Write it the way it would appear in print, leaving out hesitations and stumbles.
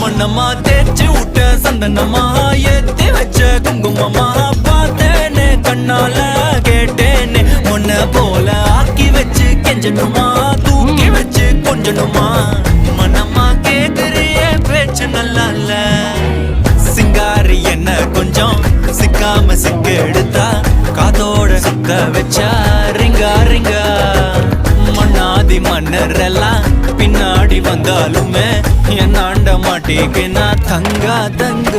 மண்ணம்மா தேய்ச்சி விட்ட சந்தனமா ஏத்தி வச்ச குங்குமமா பார்த்தேனே கண்ணால கேட்டேனே உன்ன போல ஆக்கி வச்சு கெஞ்சணுமா தூக்கி வச்சு கொஞ்சணுமா மனமா கேக்குறிய பேச்சு நல்லா இல்ல சிங்காரி என்ன கொஞ்சம் சிக்காம சிக்க எடுத்தா காதோட சுத்த வச்சா ரிங்கா ரிங்கா மண்ணாதி மன்னர் எல்லாம் பின்னாடி வந்தாலுமே என் ஆண்ட மாட்டேக்கு நான் தங்கா தங்க